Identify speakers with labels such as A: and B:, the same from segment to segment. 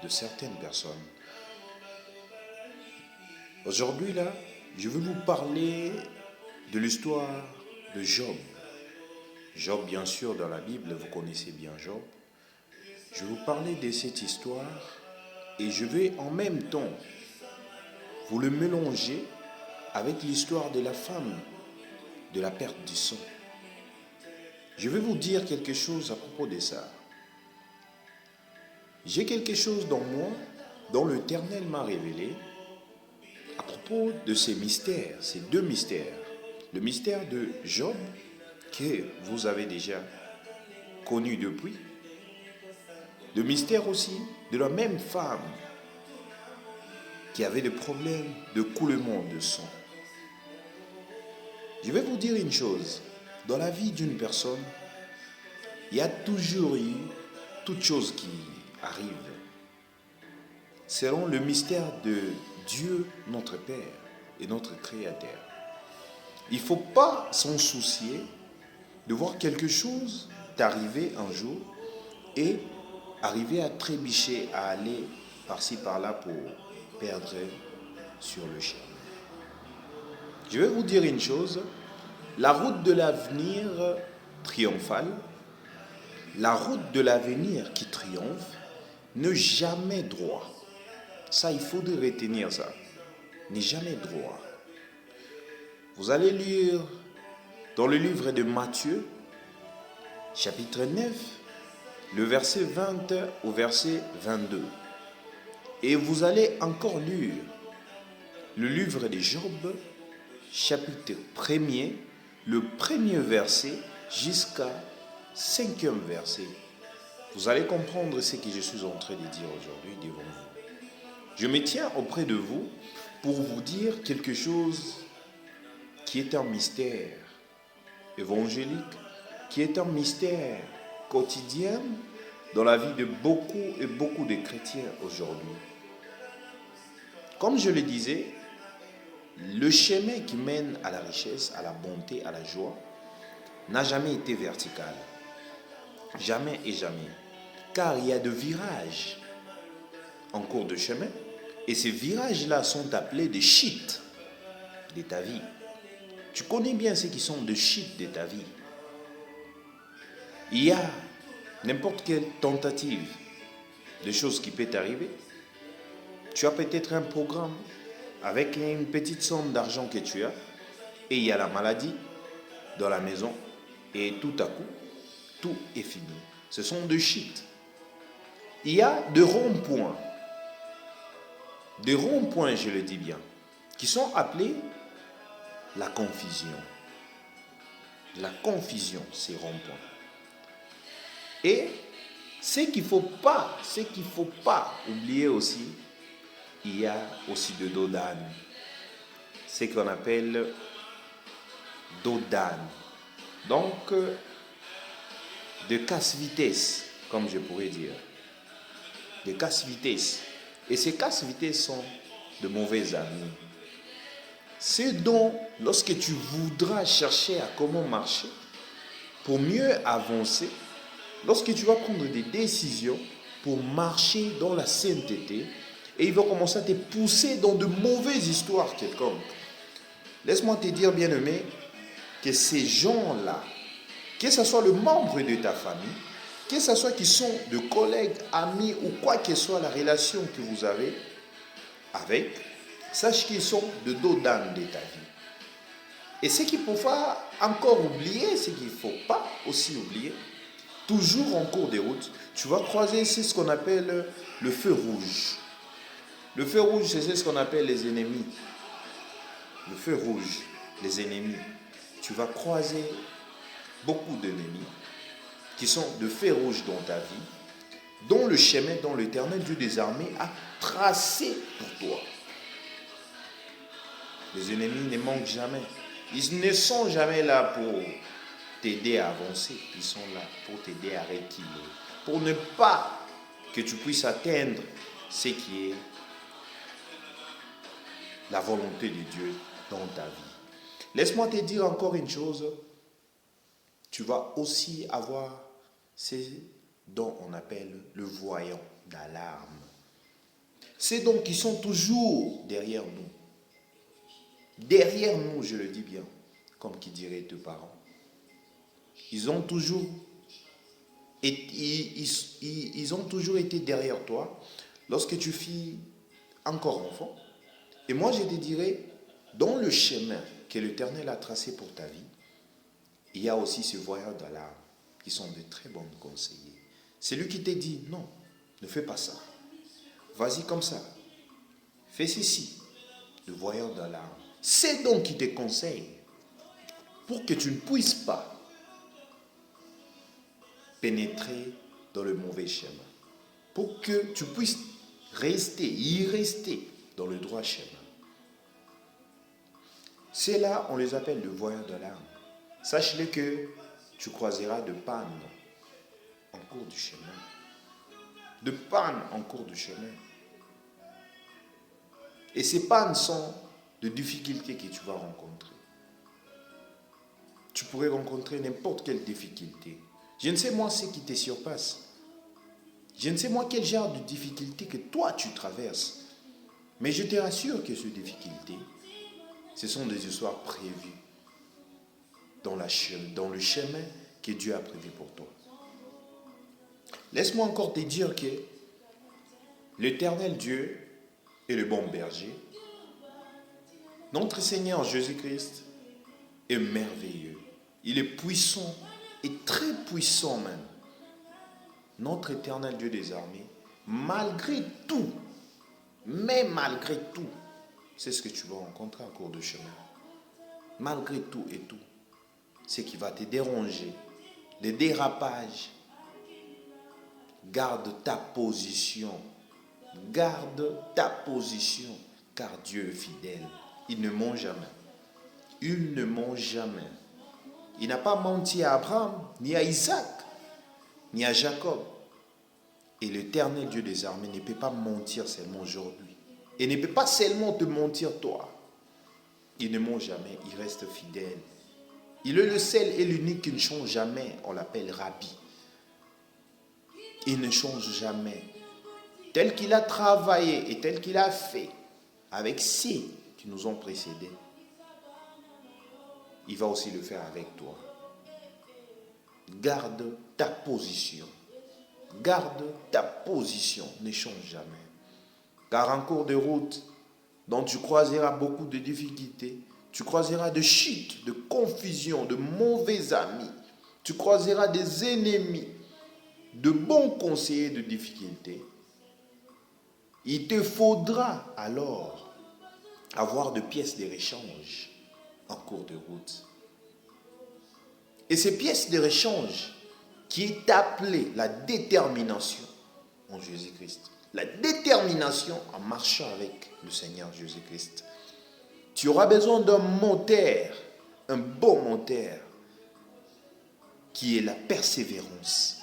A: de certaines personnes. Aujourd'hui, là, je vais vous parler de l'histoire de Job. Job, bien sûr, dans la Bible, vous connaissez bien Job. Je vais vous parler de cette histoire et je vais en même temps vous le mélanger avec l'histoire de la femme de la perte du sang. Je vais vous dire quelque chose à propos de ça. J'ai quelque chose dans moi dont l'Éternel m'a révélé à propos de ces mystères, ces deux mystères. Le mystère de Job, que vous avez déjà connu depuis. Le mystère aussi de la même femme qui avait des problèmes de coulement de sang. Je vais vous dire une chose. Dans la vie d'une personne, il y a toujours eu toute chose qui arrive selon le mystère de Dieu, notre Père et notre Créateur. Il ne faut pas s'en soucier de voir quelque chose t'arriver un jour et arriver à trébucher, à aller par-ci par-là pour perdre sur le chemin. Je vais vous dire une chose, la route de l'avenir triomphale, la route de l'avenir qui triomphe, n'est jamais droit. Ça, il faut retenir ça. N'est jamais droit. Vous allez lire dans le livre de Matthieu, chapitre 9, le verset 20 au verset 22. Et vous allez encore lire le livre de Job, chapitre 1er, le premier verset jusqu'à 5e verset. Vous allez comprendre ce que je suis en train de dire aujourd'hui devant vous. Je me tiens auprès de vous pour vous dire quelque chose qui est un mystère évangélique, qui est un mystère quotidien dans la vie de beaucoup et beaucoup de chrétiens aujourd'hui. Comme je le disais, le chemin qui mène à la richesse, à la bonté, à la joie, n'a jamais été vertical. Jamais et jamais. Car il y a des virages en cours de chemin, et ces virages-là sont appelés des chutes de ta vie. Tu connais bien ce qui sont des chutes de ta vie. Il y a n'importe quelle tentative de choses qui peut t'arriver. Tu as peut-être un programme avec une petite somme d'argent que tu as, et il y a la maladie dans la maison, et tout à coup, tout est fini. Ce sont des chutes. Il y a des ronds-points, je le dis bien, qui sont appelés la confusion. La confusion, ces ronds-points. Et ce qu'il ne faut pas oublier aussi, il y a aussi de dos d'âne. Ce qu'on appelle dos d'âne. Donc, de casse-vitesse, comme je pourrais dire. De casse-vitesse. Et ces casse-vitesse sont de mauvais amis. C'est donc, lorsque tu voudras chercher à comment marcher, pour mieux avancer, lorsque tu vas prendre des décisions pour marcher dans la sainteté, et ils vont commencer à te pousser dans de mauvaises histoires quelconques. Laisse-moi te dire, bien-aimé, que ces gens-là, que ce soit le membre de ta famille, que ce soit qui sont de collègues, amis ou quoi que soit la relation que vous avez avec, sache qu'ils sont de dos d'âne de ta vie. Et ce qu'il ne faut pas encore oublier, ce qu'il ne faut pas aussi oublier, toujours en cours de route, tu vas croiser ici ce qu'on appelle le feu rouge. Le feu rouge, c'est ce qu'on appelle les ennemis. Le feu rouge, les ennemis. Tu vas croiser beaucoup d'ennemis qui sont de feu rouge dans ta vie, dont le chemin dont l'Éternel Dieu des armées a tracé pour toi. Les ennemis ne manquent jamais. Ils ne sont jamais là pour t'aider à avancer. Ils sont là pour t'aider à reculer. Pour ne pas que tu puisses atteindre ce qui est la volonté de Dieu dans ta vie. Laisse-moi te dire encore une chose. Tu vas aussi avoir ce dont on appelle le voyant d'alarme. C'est donc qu'ils sont toujours derrière nous. Derrière nous, je le dis bien, comme qui dirait tes parents. Ils ont toujours été derrière toi lorsque tu fus encore enfant. Et moi, je te dirais, dans le chemin que l'Éternel a tracé pour ta vie, il y a aussi ce voyeur d'alarme qui sont de très bons conseillers. C'est lui qui t'a dit, non, ne fais pas ça. Vas-y comme ça. Fais ceci. Le voyeur d'alarme. C'est donc qui te conseille pour que tu ne puisses pas pénétrer dans le mauvais chemin. Pour que tu puisses y rester dans le droit chemin. C'est là, on les appelle le voyeur d'alarme. Sache-le que tu croiseras de panne en cours du chemin. De panne en cours du chemin. Et ces pannes sont de difficultés que tu vas rencontrer. Tu pourrais rencontrer n'importe quelle difficulté. Je ne sais moi ce qui te surpasse. Je ne sais moi quel genre de difficulté que toi tu traverses. Mais je te rassure que ces difficultés, ce sont des histoires prévues dans le chemin que Dieu a prévu pour toi. Laisse-moi encore te dire que l'Éternel Dieu est le bon berger. Notre Seigneur Jésus-Christ est merveilleux. Il est puissant et très puissant même. Notre Éternel Dieu des armées, malgré tout, c'est ce que tu vas rencontrer en cours de chemin. Malgré tout et tout, ce qui va te déranger, les dérapages, garde ta position. Garde ta position, car Dieu est fidèle. Il ne ment jamais. Il ne ment jamais. Il n'a pas menti à Abraham, ni à Isaac, ni à Jacob. Et l'Éternel Dieu des armées ne peut pas mentir seulement aujourd'hui. Et ne peut pas seulement te mentir toi. Il ne ment jamais, il reste fidèle. Il est le seul et l'unique qui ne change jamais. On l'appelle Rabbi. Il ne change jamais. Tel qu'il a travaillé et tel qu'il a fait avec ceux qui nous ont précédés, il va aussi le faire avec toi. Garde ta position. Garde ta position. Ne change jamais. Car en cours de route, dont tu croiseras beaucoup de difficultés, tu croiseras de chutes, de confusion, de mauvais amis, tu croiseras des ennemis, de bons conseillers de difficultés. Il te faudra alors avoir de pièces de rechange en cours de route. Et ces pièces de rechange qui est appelée la détermination en Jésus-Christ. La détermination en marchant avec le Seigneur Jésus-Christ. Tu auras besoin d'un moteur, un bon moteur, qui est la persévérance.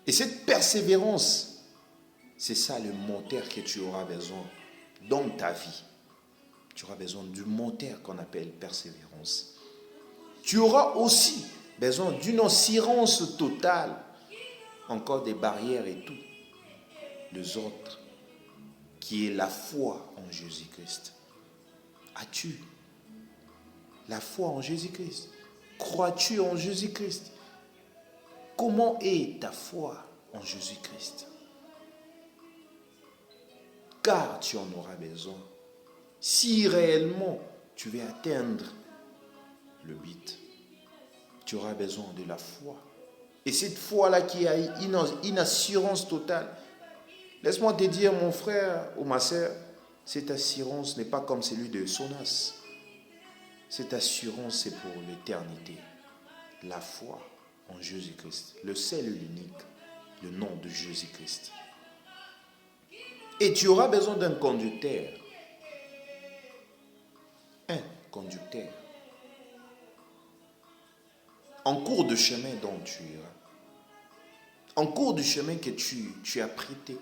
A: Et cette persévérance, c'est ça le moteur que tu auras besoin dans ta vie. Tu auras besoin du moteur qu'on appelle persévérance. Tu auras aussi besoin d'une assurance totale, encore des barrières et tout, les autres, qui est la foi en Jésus-Christ. As-tu la foi en Jésus-Christ? Crois-tu en Jésus-Christ? Comment est ta foi en Jésus-Christ? Car tu en auras besoin. Si réellement tu veux atteindre le but, tu auras besoin de la foi. Et cette foi-là qui a une assurance totale. Laisse-moi te dire, mon frère ou ma sœur, cette assurance n'est pas comme celui de Sonas. Cette assurance, c'est pour l'éternité. La foi en Jésus-Christ, le seul et l'unique, le nom de Jésus-Christ. Et tu auras besoin d'un conducteur. Un conducteur. En cours de chemin dont tu iras. En cours du chemin que tu as prêté.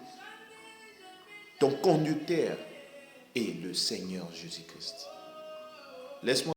A: Ton conducteur est le Seigneur Jésus-Christ. Laisse-moi